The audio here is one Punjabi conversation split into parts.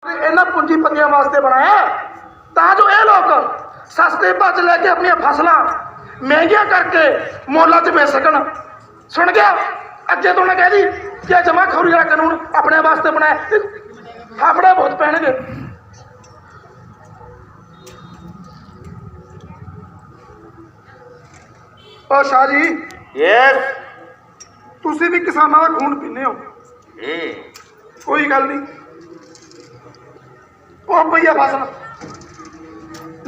ਇਹਨਾਂ ਪੂੰਜੀਪਤੀਆਂ ਵਾਸਤੇ ਬਣਾਇਆ ਤਾਂ ਜੋ ਇਹ ਲੋਕ ਸਸਤੇ ਭੱਜ ਲੈ ਕੇ ਆਪਣੀਆਂ ਫਸਲਾਂ ਮਹਿੰਗੀਆਂ ਕਰਕੇ ਮੋਲਾਂ 'ਚ ਵੇਚ ਸਕਣ। ਸੁਣ ਗਿਆ? ਅੱਗੇ ਤੋਂ ਨਾ ਕਹਿ ਦੀ ਕਿ ਜਮਾਖੋਰੀ ਵਾਲਾ ਕਾਨੂੰਨ ਆਪਣੇ ਵਾਸਤੇ ਬਣਾਇਆ, ਥਾਪੜੇ ਬਹੁਤ ਪੈਣਗੇ। ਉਹ ਸ਼ਾਹ ਜੀ, ਯੈਸ, ਤੁਸੀਂ ਵੀ ਕਿਸਾਨਾਂ ਦਾ ਖੂਨ ਪੀਂਦੇ ਹੋ। ਕੋਈ ਗੱਲ ਨਹੀਂ, ਉਹ ਭਈਆ ਫਸਲ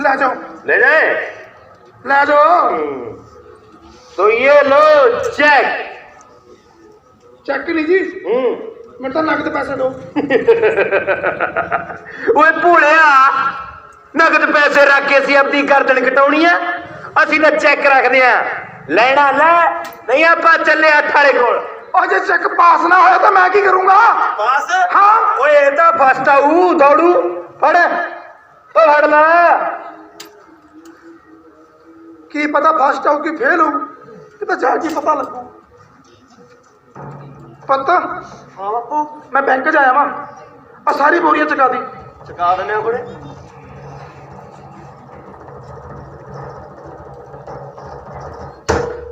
ਲੈ ਜਾਓ, ले जाए। ਲੈ ਜਾਓ। तो ये लो चेक। ਚੈੱਕ ਨਹੀਂ ਜੀ, ਮੈਨੂੰ ਤਾਂ ਨਗਦ ਪੈਸੇ ਦਿਓ। ओए भूलिया, नगद पैसे रख के ਅਸੀਂ ਆਪਣੀ ਗਰਦਨ ਕਟਾਉਣੀ ਆ। ਅਸੀਂ ਤਾਂ ਚੈੱਕ ਰੱਖਦੇ ਆ। ਲੈਣਾ ਲੈ, ਨਹੀਂ ਆਪਾਂ ਚੱਲੇ ਅੱਠ ਵਾਲੇ ਕੋਲ। ਉਹ ਜੇ ਚੈੱਕ ਪਾਸ ਨਾ ਹੋਇਆ ਤਾਂ ਮੈਂ ਕੀ ਕਰੂੰਗਾ? ਪਾਸ? ਹਾਂ। ਓਏ ਇਹ ਤਾਂ ਫਸਟ ਆਊ, ਦੌੜੂ। ਫੜ, ਉਹ ਫੜ ਲੈ। ਕੀ ਪਤਾ ਫਸਟ ਆਊ ਕਿ ਫੇਲ ਹੋਊ, ਇਹ ਤਾਂ ਜਾ ਕੇ ਪਤਾ ਲੱਗੂ। ਪਤਾ? ਹਾਂ ਬਾਪੂ, ਮੈਂ ਬੈਂਕ 'ਚ ਆਇਆ ਵਾਂ, ਆ ਸਾਰੀ ਬੋਰੀਆਂ ਚੁਕਾ ਦੀ। ਚੁਕਾ ਦਿੰਦੇ ਆ ਕੋਲੇ।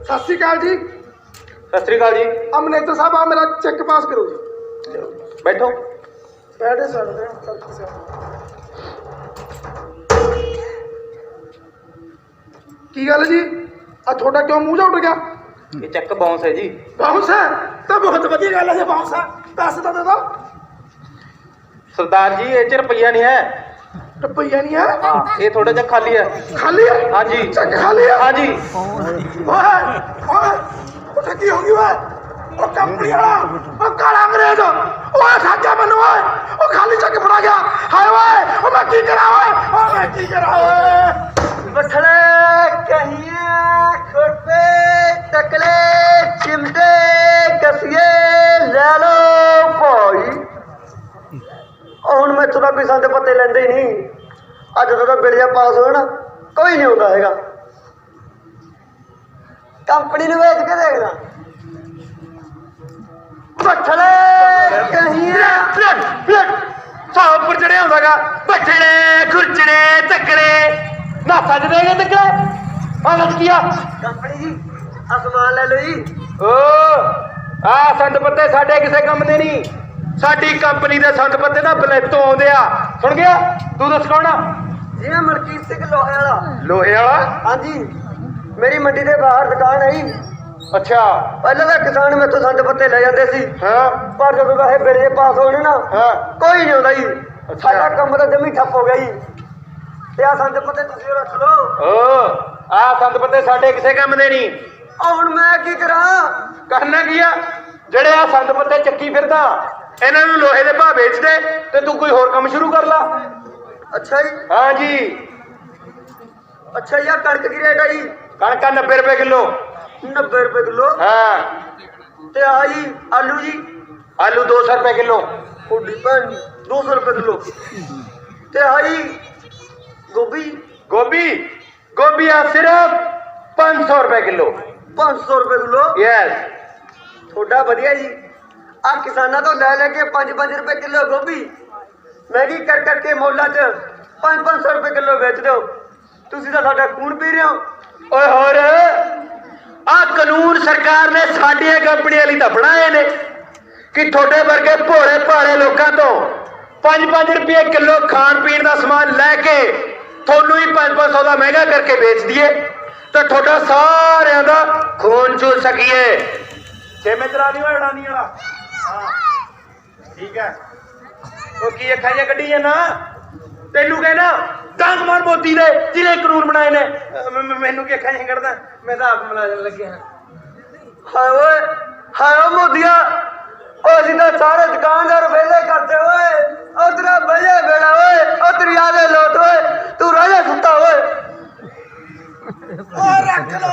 ਸਤਿ ਸ਼੍ਰੀ ਅਕਾਲ ਜੀ। ਸਤਿ ਸ੍ਰੀ ਅਕਾਲ ਜੀ। ਮੈਨੇਜਰ ਸਾਹਿਬ ਆ ਮੇਰਾ ਚੈੱਕ ਪਾਸ ਕਰੋ ਜੀ। ਬੈਠੋ। ਬੈਠੇ ਸਕਦੇ ਹਾਂ ਕਰਕੇ ਸਾਹਿਬ। ਕੀ ਗੱਲ ਜੀ, ਆ ਤੁਹਾਡਾ ਕਿਉਂ ਮੂੰਹ ਜਾ ਉੱਡ ਗਿਆ? ਇਹ ਚੈੱਕ ਬਾਉਂਸ ਹੈ ਜੀ। ਬਾਉਂਸ ਹੈ ਤਾਂ ਬਹੁਤ ਵਧੀਆ ਗੱਲ ਹੈ ਜੇ ਬਾਉਂਸ ਹੈ। ਪੈਸੇ ਤਾਂ ਦੇ ਦੋ। ਸਰਦਾਰ ਜੀ ਇਹ 'ਚ ਰੁਪਈਆ ਨਹੀਂ ਹੈ। ਰੁਪਈਆ ਨਹੀਂ ਹੈ? ਹਾਂ, ਇਹ ਥੋੜਾ ਜਿਹਾ ਖਾਲੀ ਹੈ। ਖਾਲੀ ਹੈ? ਹਾਂਜੀ। ਚੈੱਕ ਖਾਲੀ ਹੈ? ਹਾਂਜੀ। ਓਏ ਉਹ ਠੱਗੀ ਹੋ ਗਈ ਓਏ। ਉਹ ਕੰਪਨੀ ਵਾਲਾ, ਉਹ ਕਾਲਾ ਅੰਗਰੇਜ਼, ਓਏ ਠੱਗਿਆ ਮੈਨੂੰ ਓਏ। ਉਹ ਖਾਲੀ ਚੈੱਕ ਫੜਾ ਗਿਆ। ਹਾਏ ਓਏ, ਉਹ ਮੈਂ ਕੀ ਕਰਾਂ ਓਏ, ਉਹ ਮੈਂ ਕੀ ਕਰਾਂ ਓਏ। ਬਠਲੇ ਕਹੀਏ ਖੋਟੇ ਟਕਲੇ ਚਿਮਟੇ ਕਸੀਏ ਲੈ ਲੋ ਭਾਈ। ਹੁਣ ਮੈਥੋਂ ਤਾਂ ਪਿਸਾਂ ਦੇ ਪੱਤੇ ਲੈਂਦੇ ਹੀ ਨਹੀਂ। ਅੱਜ ਜਦੋਂ ਦਾ ਬਿਲਿਆ ਪਾਸ ਹੋਇਆ ਨਾ, ਕੋਈ ਨਹੀਂ ਹੁੰਦਾ ਹੈਗਾ। ਕੰਪਨੀ ਨੂੰ ਵੇਚ ਕੇ ਦੇਖਦਾ। ਬਠਲੇ ਕਹੀਏ ਸਾਹ ਉੱਪਰ ਚੜਿਆ ਹੁੰਦਾਗਾ। ਬਠਲੇ ਖੁਰਚਣੇ ਤੱਕੜੇ ਨਾ ਸੱਜਦੇ ਨੇ ਤੱਕੜੇ। ਆ ਲੱਗ ਗਿਆ ਕੰਪਨੀ ਜੀ, ਅਸਮਾਨ ਲੈ ਲਓ ਜੀ। ਓ ਆ ਸੰਦ ਪੱਤੇ ਸਾਡੇ ਕਿਸੇ ਕੰਮ ਦੇ ਨਹੀਂ। ਸਾਡੀ ਕੰਪਨੀ ਦੇ ਸੰਦ ਪੱਤੇ ਨਾ ਬਲੇਤੋਂ ਆਉਂਦੇ ਆ। ਸੁਣ ਗਿਆ? ਤੂੰ ਦੱਸ ਕੌਣ ਆ? ਜੀ ਮੈਂ ਮਲਕੀਤ ਸਿੰਘ ਲੋਹੇ ਵਾਲਾ। ਲੋਹੇ ਵਾਲਾ? ਹਾਂਜੀ, ਮੇਰੀ ਮੰਡੀ ਦੇ ਬਾਹਰ ਦੁਕਾਨ ਹੈ ਜੀ। ਅੱਛਾ। ਪਹਿਲਾਂ ਤਾਂ ਕਿਸਾਨ ਮੈਥੋਂ ਸੰਦ ਪੱਤੇ ਲੈ ਜਾਂਦੇ ਸੀ। ਹਾਂ। ਪਰ ਜਦੋਂ ਦਾ ਇਹ ਬਿੱਲ ਪਾਸ ਹੋਣੇ ਨਾ, ਹਾਂ, ਕੋਈ ਨਹੀਂ ਆਉਂਦਾ ਜੀ। ਸਾਡਾ ਕੰਮ ਤਾਂ ਜਮੀ ਠੱਪ ਹੋ ਗਿਆ ਜੀ। ਤੇ ਆ ਸੰਦ ਪੱਤੇ ਤੁਸੀਂ ਰੱਖ ਲਓ। ਓ ਆ ਸੰਦ ਪੱਤੇ ਸਾਡੇ ਕਿਸੇ ਕੰਮ ਦੇ ਨਹੀਂ। ਹੁਣ ਮੈਂ ਕੀ ਕਰਾਂ? ਕਰਨਾ ਕੀ ਆ? ਜਿਹੜੇ ਆ ਸੰਦ ਪੱਤੇ ਚੱਕੀ ਫਿਰਦਾ, ਇਹਨਾਂ ਨੂੰ ਲੋਹੇ ਦੇ ਭਾਅ ਵੇਚ ਦੇ ਤੇ ਤੂੰ ਕੋਈ ਹੋਰ ਕੰਮ ਸ਼ੁਰੂ ਕਰ ਲਾ। ਅੱਛਾ ਜੀ। ਹਾਂ ਜੀ। ਅੱਛਾ ਯਾਰ, ਕਣਕ ਕੀ ਰੇਟ ਹੈ ਜੀ? ਕਣਕ 90 ਰੁਪਏ ਕਿਲੋ। 90 ਰੁਪਏ ਕਿਲੋ? ਹਾਂ। ਤੇ ਆ ਜੀ ਆਲੂ ਜੀ? ਆਲੂ 200 ਰੁਪਏ ਕਿਲੋ। ਤੁਹਾਡੀ ਭੈਣ 200 ਰੁਪਏ ਕਿਲੋ। ਤੇ ਆ ਜੀ ਗੋਭੀ? ਗੋਭੀ ਆ ਸਿਰਫ 500 ਰੁਪਏ ਕਿਲੋ। 500 ਰੁਪਏ ਕਿਲੋ? ਯੈਸ। ਤੁਹਾਡਾ ਵਧੀਆ ਜੀ। ਆ ਕਿਸਾਨਾਂ ਤੋਂ ਲੈ ਲੈ ਕੇ 5-5 ਰੁਪਏ ਕਿਲੋ ਗੋਭੀ ਮਹਿੰਗੀ ਕਰ ਕਰਕੇ ਮੋਲਾਂ 'ਚ 500 ਰੁਪਏ ਕਿਲੋ ਵੇਚ ਦਿਓ। ਤੁਸੀਂ ਤਾਂ ਸਾਡਾ ਖੂਨ ਪੀ ਰਹੇ ਹੋ। ਓਏ ਹੋਰ ਆ ਕਾਨੂੰਨ ਸਰਕਾਰ ਨੇ ਸਾਡੀਆਂ ਕੰਪਨੀਆਂ ਲਈ ਤਾਂ ਬਣਾਏ ਨੇ ਕਿ ਤੁਹਾਡੇ ਵਰਗੇ ਭੋਲੇ ਭਾਲੇ ਲੋਕਾਂ ਤੋਂ 5-5 ਰੁਪਏ ਕਿਲੋ ਖਾਣ ਪੀਣ ਦਾ ਸਮਾਨ ਲੈ ਕੇ ਤੁਹਾਨੂੰ ਹੀ 500 ਦਾ ਮਹਿੰਗਾ ਕਰਕੇ ਵੇਚ ਦਈਏ ਤਾਂ ਤੁਹਾਡਾ ਸਾਰਿਆਂ ਦਾ ਖੂਨ ਚੂਸ ਸਕੀਏ। ਛੇਵੇਂ ਚਲਾ ਨਹੀਂ ਹੋਇਆ ਉਡਾਨੀ ਵਾਲਾ। ਹਾਂ ਠੀਕ ਹੈ। ਉਹ ਕੀ ਅੱਖਾਂ ਜਿਹਾ ਕੱਢੀ ਜਾਂਦਾ? ਤੈਨੂੰ ਕਹਿਣਾ ਡਾਂਗ ਮਾਰ ਮੋਦੀ ਦੇ ਜਿਹਨੇ ਕਾਨੂੰਨ ਬਣਾਏ ਨੇ। ਮੈਨੂੰ ਕੀ ਅੱਖਾਂ ਜਿਹਾ ਕੱਢਦਾ? ਮੈਂ ਤਾਂ ਆਪ ਮੁਲਾਜ਼ਮ ਲੱਗਿਆ। ਹਾਏ ਓਏ, ਹਾਏ ਓ ਮੋਦੀਆ, ਉਹ ਅਸੀਂ ਤਾਂ ਸਾਰੇ ਦੁਕਾਨਦਾਰ ਵਿਹਲੇ ਕਰਦੇ ਓਏ। ਉਹ ਤੇਰਾ ਵਜੇ ਬੇੜਾ ਓਏ, ਉਹ ਤੇਰੀ ਆਦੇ ਲੋਟ ਓਏ, ਤੂੰ ਰਾਜਾ ਸੁੱਤਾ ਓਏ। ਉਹ ਰੱਖ ਲੋ,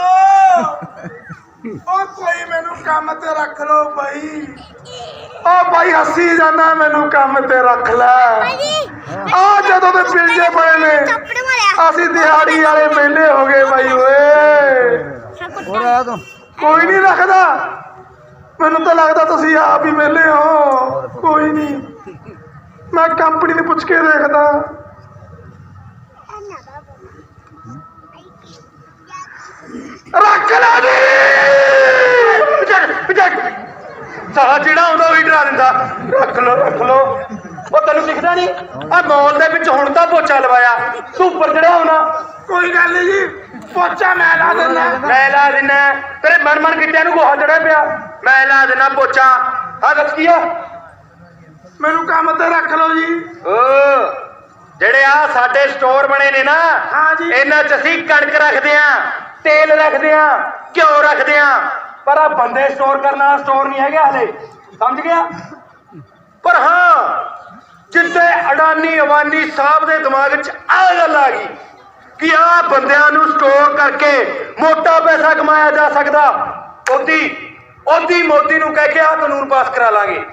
ਉਹ ਕੋਈ ਮੈਨੂੰ ਕੰਮ ਤੇ ਰੱਖ ਲੋ ਬਾਈ। ਉਹ ਬਾਈ ਹੱਸੀ ਜਾਂਦਾ, ਮੈਨੂੰ ਕੰਮ ਤੇ ਰੱਖ ਲੈ। ਆ ਜਦੋਂ ਦੇ ਪਿਲਜੇ ਪਏ ਨੇ, ਅਸੀਂ ਦਿਹਾੜੀ ਵਾਲੇ ਮੇਲੇ ਹੋ ਗਏ ਬਾਈ ਓਏ। ਕੋਈ ਨਹੀਂ ਰੱਖਦਾ, ਮੈਨੂੰ ਤਾਂ ਲੱਗਦਾ ਤੁਸੀਂ ਆਪ ਹੀ ਮੇਲੇ ਹੋ। ਕੋਈ ਨਹੀਂ, ਮੈਂ ਕੰਪਨੀ ਨੂੰ ਪੁੱਛ ਕੇ ਦੇਖਦਾ। ਰੱਖ ਲੈ ਜੀ। ਸਾਲਾ ਜਿਹੜਾ ਆਉਂਦਾ ਉਹੀ ਡਰਾ ਦਿੰਦਾ। ਰੱਖ ਲੋ ਉਹ ਤੈਨੂੰ ਦਿਖਦਾ ਨਹੀਂ ਆ ਮੌਲ ਦੇ ਵਿੱਚ ਹੁਣ ਤਾਂ ਪੋਚਾ ਲਵਾਇਆ ਤੂੰ ਉੱਪਰ ਜਿਹੜਾ ਆਉਣਾ। ਕੋਈ ਗੱਲ ਨਹੀਂ ਜੀ, ਪੋਚਾ ਮੈਂ ਲਾ ਦਿੰਦਾ। ਮੈਂ ਲਾ ਦਿੰਦਾ ਤੇਰੇ ਮਨ ਗਿੱਟਿਆਂ ਨੂੰ ਗੋਹਾ ਚੜਿਆ ਪਿਆ। ਮੈਂ ਲਾ ਦਿੰਦਾ ਪੋਚਾ। ਆ ਦੱਸ ਕੀ ਆ? ਮੈਨੂੰ ਕੰਮ ਤੇ ਰੱਖ ਲਓ ਜੀ। ਓ ਜਿਹੜੇ ਆ ਸਾਡੇ ਸਟੋਰ ਬਣੇ ਨੇ ਨਾ, ਹਾਂ ਜੀ। ਇਹਨਾਂ 'ਚ ਅਸੀਂ ਕਣਕ ਰੱਖਦੇ ਆ, ਤੇਲ ਰੱਖਦੇ ਆ, ਘਿਓ ਰੱਖਦੇ ਆ, ਪਰ ਆ ਬੰਦੇ ਸਟੋਰ ਕਰਨ ਵਾਲਾ ਸਟੋਰ ਨਹੀਂ ਹੈਗਾ ਹਲੇ, ਸਮਝ ਗਿਆ? ਪਰ ਹਾਂ ਜਿੱਦੇ ਅਡਾਨੀ ਅਵਾਨੀ ਸਾਹਿਬ ਦੇ ਦਿਮਾਗ 'ਚ ਆ ਗੱਲ ਆ ਗਈ ਕਿ ਆ ਬੰਦਿਆਂ ਨੂੰ ਸਟੋਰ ਕਰਕੇ ਮੋਟਾ ਪੈਸਾ ਕਮਾਇਆ ਜਾ ਸਕਦਾ, ਉਹਦੀ ਮੋਦੀ ਨੂੰ ਕਹਿ ਕੇ ਆ ਕਾਨੂੰਨ ਪਾਸ ਕਰਾ ਲਾਂਗੇ।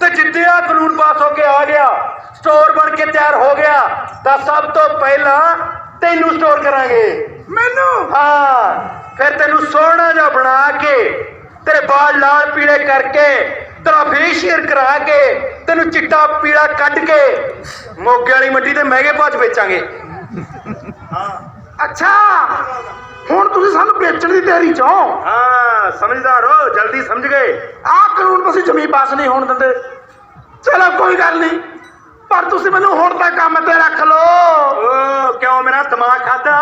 ਤੇ ਜਿੱਦੇ ਆ ਕਾਨੂੰਨ ਪਾਸ ਹੋ ਕੇ ਆ ਗਿਆ, ਸਟੋਰ ਬਣ ਕੇ ਤਿਆਰ ਹੋ ਗਿਆ, ਤਾਂ ਸਭ ਤੋਂ ਪਹਿਲਾਂ ਤੈਨੂੰ ਸਟੋਰ ਕਰਾਂਗੇ। ਮੈਨੂੰ? ਹਾਂ, ਫਿਰ ਤੈਨੂੰ ਸੋਹਣਾ ਜਿਹਾ ਬਣਾ ਕੇ, ਤੇਰੇ ਬਾਲ ਲਾਲ ਪੀਲੇ ਕਰਕੇ, ਤੇਰਾ ਫੇਸ਼ੀਅਲ ਕਰਾ ਕੇ, ਤੈਨੂੰ ਚਿੱਟਾ ਪੀਲਾ ਕੱਢ ਕੇ ਮੋਗੇ ਵਾਲੀ ਮੰਡੀ ਤੇ ਮਹਿੰਗੇ ਭਾਅ 'ਚ ਵੇਚਾਂਗੇ। ਅੱਛਾ, ਹੁਣ ਤੁਸੀਂ ਸਾਨੂੰ ਵੇਚਣ ਦੀ ਤਿਆਰੀ 'ਚ ਹੋ? ਹਾਂ, ਸਮਝਦਾਰ ਹੋ, ਜਲਦੀ ਸਮਝ ਗਏ। ਆਹ ਕਾਨੂੰਨ ਤੁਸੀਂ ਜਮੀ ਪਾਸ ਨਹੀਂ ਹੋਣ ਦਿੰਦੇ। ਚਲੋ ਕੋਈ ਗੱਲ ਨਹੀਂ, ਪਰ ਤੁਸੀਂ ਮੈਨੂੰ ਹੁਣ ਤਾਂ ਕੰਮ ਤੇ ਰੱਖ ਲਓ। ਓ ਕਿਉਂ ਮੇਰਾ ਦਿਮਾਗ ਖਾਦਾ?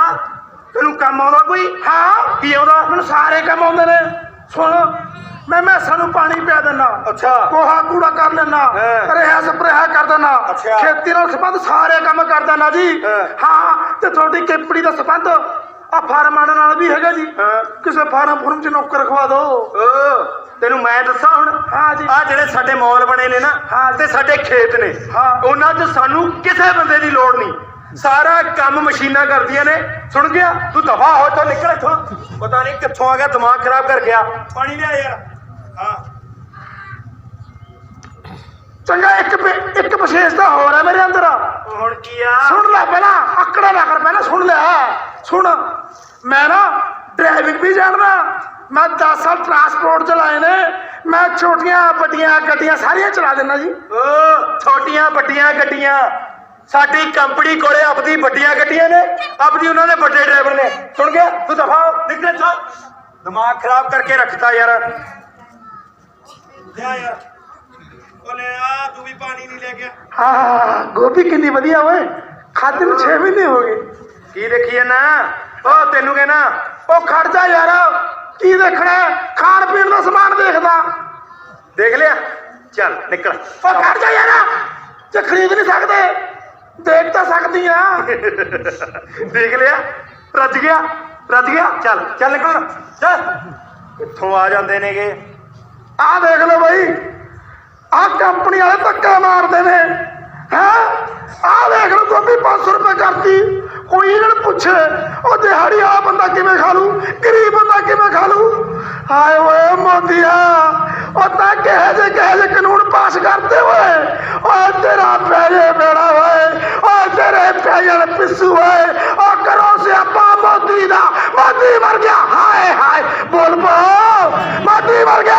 ਤੈਨੂੰ ਕੰਮ ਆਉਂਦਾ ਕੋਈ? ਹਾਂ, ਕੀ ਆਉਂਦਾ? ਮੈਨੂੰ ਸਾਰੇ ਕੰਮ ਆਉਂਦੇ ਨੇ। ਸੁਣ, ਮੈਂ ਮੈਸਾਂ ਨੂੰ ਪਾਣੀ ਪਿਆ ਦਿੰਦਾ, ਅੱਛਾ। ਕੋਹਾ ਕੂੜਾ ਕਰ ਲੈਣਾ, ਹਾਂ। ਰਿਹਾ ਸਪਰੇਹਾ ਕਰ ਦੇਣਾ, ਅੱਛਾ। ਖੇਤੀ ਨਾਲ ਸੰਬੰਧ ਸਾਰੇ ਕੰਮ ਕਰ ਦੇਣਾ ਜੀ। ਹਾਂ। ਹਾਂ, ਤੇ ਤੁਹਾਡੀ ਕੰਪਨੀ ਦਾ ਸੰਬੰਧ ਆ ਫਾਰਮਾਂ ਨਾਲ ਵੀ ਹੈਗਾ ਜੀ। ਹਾਂ। ਕਿਸੇ ਫਾਰਮ 'ਚ ਨੌਕਰ ਰਖਵਾ ਦਿਓ। ਓ ਤੈਨੂੰ ਮੈਂ ਦੱਸਾਂ ਹੁਣ? ਹਾਂ ਜੀ। ਆ ਜਿਹੜੇ ਸਾਡੇ ਮੌਲ ਬਣੇ ਨੇ ਨਾ, ਹਾਂ। ਤੇ ਸਾਡੇ ਖੇਤ ਨੇ, ਹਾਂ। ਉਹਨਾਂ 'ਚ ਸਾਨੂੰ ਕਿਸੇ ਬੰਦੇ ਦੀ ਲੋੜ ਨਹੀਂ, ਸਾਰਾ ਕੰਮ ਮਸ਼ੀਨਾਂ ਕਰਦੀਆਂ ਨੇ। ਸੁਣ ਗਿਆ? ਤੂੰ ਦਫਾ ਹੋ ਇੱਥੋਂ, ਨਿਕਲ ਇੱਥੋਂ। ਪਤਾ ਨਹੀਂ ਕਿੱਥੋਂ ਆ ਗਿਆ, ਦਿਮਾਗ ਖਰਾਬ ਕਰ ਗਿਆ। ਪਾਣੀ ਲਿਆ ਯਾਰ। ਹਾਂ ਚੰਗਾ, ਇੱਕ ਵਿਸ਼ੇਸ਼ਤਾ ਹੋਰ ਹੈ ਮੇਰੇ ਅੰਦਰ। ਉਹ ਹੁਣ ਕੀ ਆ? ਸੁਣ ਲੈ ਪਹਿਲਾਂ, ਆਕੜਾ ਨਾ ਕਰ, ਪਹਿਲਾਂ ਸੁਣ ਲੈ। ਸੁਣ, ਮੈਂ ਨਾ ਡਰਾਈਵਿੰਗ ਵੀ ਜਾਣਦਾ, ਮੈਂ 10 ਸਾਲ ਟਰਾਂਸਪੋਰਟ ਚਲਾਏ ਨੇ, ਮੈਂ ਛੋਟੀਆਂ ਵੱਡੀਆਂ ਗੱਡੀਆਂ ਸਾਰੀਆਂ ਚਲਾ ਦਿੰਦਾ ਜੀ। ਓ ਛੋਟੀਆਂ ਵੱਡੀਆਂ ਗੱਡੀਆਂ, ਸਾਡੀ ਕੰਪਨੀ ਕੋਲੇ ਆਪਦੀ ਵੱਡੀਆਂ ਗੱਡੀਆਂ ਨੇ, ਆਪਦੀ ਉਹਨਾਂ ਦੇ ਵੱਡੇ ਡਰਾਈਵਰ ਨੇ। ਸੁਣ ਗਿਆ? ਤੂੰ ਦਫਾ ਨਿਕਲ ਇੱਥੋਂ। ਦਿਮਾਗ ਖਰਾਬ ਕਰਕੇ ਰੱਖਤਾ ਯਾਰ। ਲਿਆ ਯਾਰ, ਉਹ ਲੈ ਆ, ਤੂੰ ਵੀ ਪਾਣੀ ਨਹੀਂ ਲੈ ਗਿਆ। ਹਾਂ, ਗੋਭੀ ਕਿੰਨੀ ਵਧੀਆ ਓਏ, ਖਾਦੇ ਨੂੰ 6 ਮਹੀਨੇ ਹੋ ਗਏ। ਕੀ ਦੇਖੀਏ ਨਾ? ਉਹ ਤੈਨੂੰ ਕਹਿਣਾ। ਉਹ ਖੜ ਜਾ ਯਾਰ, ਕੀ ਦੇਖਣਾ? ਖਾਣ ਪੀਣ ਦਾ ਸਮਾਨ ਦੇਖਦਾ। ਦੇਖ ਲਿਆ? ਚੱਲ ਨਿਕਲ। ਉਹ ਖੜ ਜਾ ਯਾਰ, ਜੇ ਖਰੀਦ ਨਹੀਂ ਸਕਦੇ ਦੇਖ ਤਾਂ ਸਕਦੀ ਆ। ਦੇਖ ਲਿਆ? ਰੱਜ ਗਿਆ? ਚੱਲ ਨਿਕਲ। ਚੱਲ, ਕਿੱਥੋਂ ਆ ਜਾਂਦੇ ਨੇਗੇ? ਆਹ ਦੇਖ ਲਓ ਬਈ, ਆਹ ਕੰਪਨੀ ਵਾਲੇ ਧੱਕਾ ਮਾਰਦੇ ਨੇ। ਹੈਂ, ਆਹ ਦੇਖ ਲਓ, ਗੋਭੀ 500 ਰੁਪਏ ਕਰਤੀ। ਕੋਈ ਇਹਨਾਂ ਨੂੰ ਪੁੱਛੇ ਉਹ ਦਿਹਾੜੀ ਆ ਬੰਦਾ ਕਿਵੇਂ ਖਾ ਲੂ, ਗਰੀਬ ਬੰਦਾ ਕਿਵੇਂ ਖਾ ਲੂ? ਹਾਏ ਓਏ ਮੋਦੀਆ, ਉਹ ਤਾਂ ਕਹੇ ਜੇ ਕਾਨੂੰਨ ਪਾਸ ਕਰਦੇ ਹੋਏ, ਓਏ ਤੇਰਾ ਪੈਜੇ ਬੇੜਾ ਹੋਏ, ਓਏ ਤੇਰੇ ਪੈਜੇ ਪਿੱਸੂ ਹੋਏ। ਉਹ ਕਰੋ ਸਿਆਪਾ ਮੋਦੀ ਦਾ, ਮੋਦੀ ਮਰ ਗਿਆ। ਹਾਏ ਹਾਏ, ਬੋਲ ਮੋਦੀ ਮਰ ਗਿਆ।